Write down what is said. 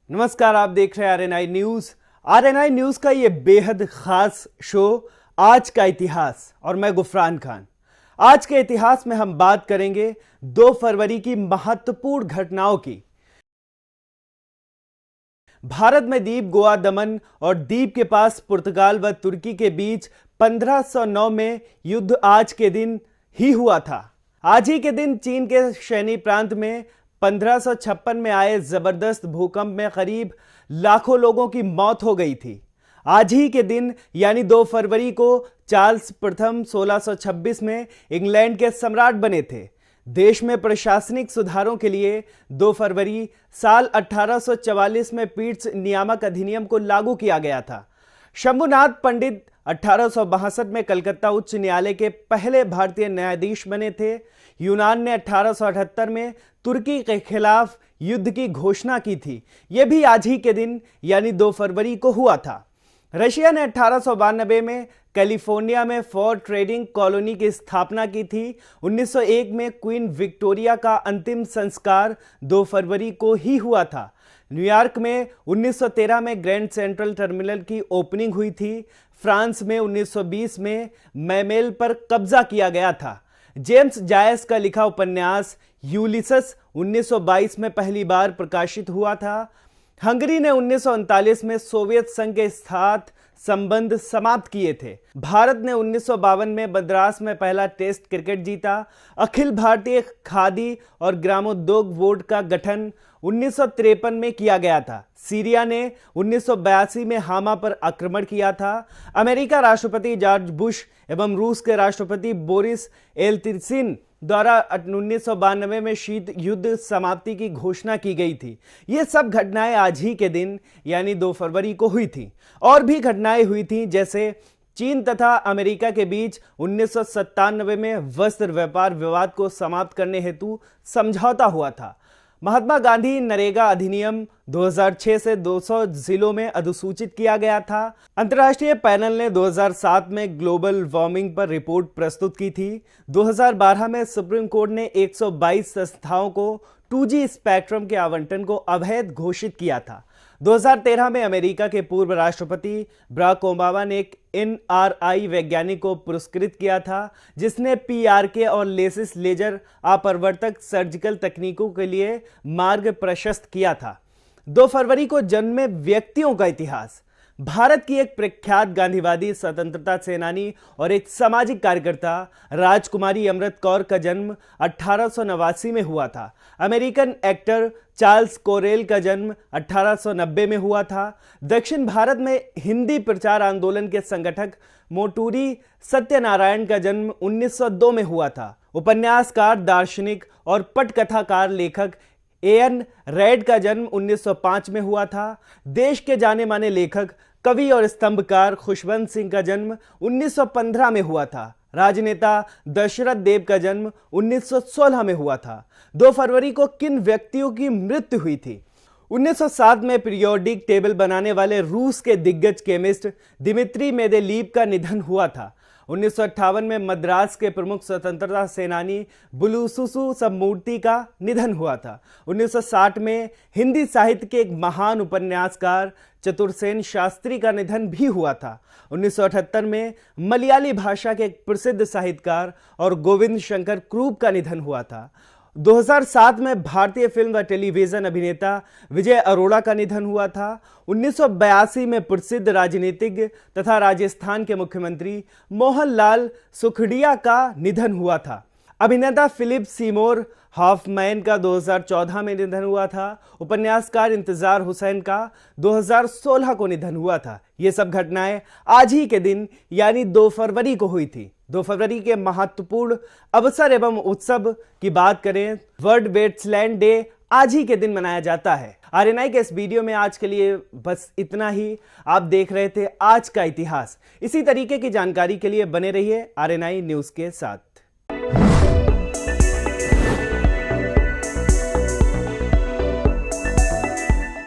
नमस्कार, आप देख रहे हैं आरएनआई न्यूज। आरएनआई न्यूज का ये बेहद खास शो आज का इतिहास और मैं गुफरान खान। आज के इतिहास में हम बात करेंगे 2 फरवरी की महत्वपूर्ण घटनाओं की। भारत में द्वीप गोवा, दमन और द्वीप के पास पुर्तगाल व तुर्की के बीच 1509 में युद्ध आज के दिन ही हुआ था। आज ही के दिन चीन के शैनी प्रांत में 1556 में आए जबरदस्त भूकंप में करीब लाखों लोगों की मौत हो गई थी। आज ही के दिन यानी 2 फरवरी को चार्ल्स प्रथम 1626 में इंग्लैंड के सम्राट बने थे। देश में प्रशासनिक सुधारों के लिए 2 फरवरी साल 1844 में पीट्स नियामक अधिनियम को लागू किया गया था। शंभुनाथ पंडित 1862 में कलकत्ता उच्च न्यायालय के पहले भारतीय न्यायाधीश बने थे। यूनान ने 1878 में तुर्की के खिलाफ युद्ध की घोषणा की थी। यह भी आज ही के दिन यानी 2 फरवरी को हुआ था। रशिया ने 1892 में कैलिफोर्निया में फॉर ट्रेडिंग कॉलोनी की स्थापना की थी। 1901 में क्वीन विक्टोरिया का अंतिम संस्कार 2 फरवरी को ही हुआ था। न्यूयॉर्क में 1913 में ग्रैंड सेंट्रल टर्मिनल की ओपनिंग हुई थी। फ्रांस में 1920 में मैमेल पर कब्जा किया गया था। जेम्स जॉयस का लिखा उपन्यास यूलिसस 1922 में पहली बार प्रकाशित हुआ था। हंगरी ने 1939 में सोवियत संघ के साथ संबंध समाप्त किए थे। भारत ने 1952 में मद्रास में पहला टेस्ट क्रिकेट जीता। अखिल भारतीय खादी और ग्रामोद्योग बोर्ड का गठन 1953 में किया गया था। सीरिया ने 1982 में हामा पर आक्रमण किया था। अमेरिका राष्ट्रपति जॉर्ज बुश एवं रूस के राष्ट्रपति बोरिस एल्त्सिन द्वारा 1992 में शीत युद्ध समाप्ति की घोषणा की गई थी। ये सब घटनाएं आज ही के दिन यानी 2 फरवरी को हुई थी। और भी घटनाएं हुई थी, जैसे चीन तथा अमेरिका के बीच 1997 में वस्त्र व्यापार विवाद को समाप्त करने हेतु समझौता हुआ था। महात्मा गांधी नरेगा अधिनियम 2006 से 200 जिलों में अधिसूचित किया गया था। अंतर्राष्ट्रीय पैनल ने 2007 में ग्लोबल वार्मिंग पर रिपोर्ट प्रस्तुत की थी। 2012 में सुप्रीम कोर्ट ने 122 संस्थाओं को 2G स्पेक्ट्रम के आवंटन को अवैध घोषित किया था। 2013 में अमेरिका के पूर्व राष्ट्रपति बराक ओबामा ने एक NRI वैज्ञानिक को पुरस्कृत किया था, जिसने PRK और लेसिस लेजर अपवर्तक सर्जिकल तकनीकों के लिए मार्ग प्रशस्त किया था। 2 फरवरी को जन्मे व्यक्तियों का इतिहास। भारत की एक प्रख्यात गांधीवादी, स्वतंत्रता सेनानी और एक सामाजिक कार्यकर्ता राजकुमारी अमृत कौर का जन्म 1889 में हुआ था। अमेरिकन एक्टर चार्ल्स कोरेल का जन्म 1890 में हुआ था। दक्षिण भारत में हिंदी प्रचार आंदोलन के संगठक मोटूरी सत्यनारायण का जन्म 1902 में हुआ था। उपन्यासकार, दार्शनिक और पटकथाकार लेखक AN रेड का जन्म 1905 में हुआ था। देश के जाने माने लेखक, कवि और स्तंभकार खुशवंत सिंह का जन्म 1915 में हुआ था। राजनेता दशरथ देव का जन्म 1916 में हुआ था। 2 फरवरी को किन व्यक्तियों की मृत्यु हुई थी? 1907 में पीरियोडिक टेबल बनाने वाले रूस के दिग्गज केमिस्ट दिमित्री मेंदेलीव का निधन हुआ था। 1958 में मद्रास के प्रमुख स्वतंत्रता सेनानी बुलुसुसु सबमूर्ति का निधन हुआ था। 1960 में हिंदी साहित्य के एक महान उपन्यासकार चतुरसेन शास्त्री का निधन भी हुआ था। 1978 में मलयाली भाषा के एक प्रसिद्ध साहित्यकार और गोविंद शंकर क्रूप का निधन हुआ था। 2007 में भारतीय फिल्म व टेलीविजन अभिनेता विजय अरोड़ा का निधन हुआ था। 1982 में प्रसिद्ध राजनीतिज्ञ तथा राजस्थान के मुख्यमंत्री मोहनलाल सुखडिया का निधन हुआ था। अभिनेता फिलिप सीमोर हॉफमैन का 2014 में निधन हुआ था। उपन्यासकार इंतजार हुसैन का 2016 को निधन हुआ था। ये सब घटनाएं आज ही के दिन यानी 2 फरवरी को हुई थी। 2 फरवरी के महत्वपूर्ण अवसर एवं उत्सव की बात करें, वर्ल्ड वेटलैंड डे आज ही के दिन मनाया जाता है। आरएनआई के इस वीडियो में आज के लिए बस इतना ही। आप देख रहे थे आज का इतिहास। इसी तरीके की जानकारी के लिए बने रहिए आरएनआई न्यूज के साथ।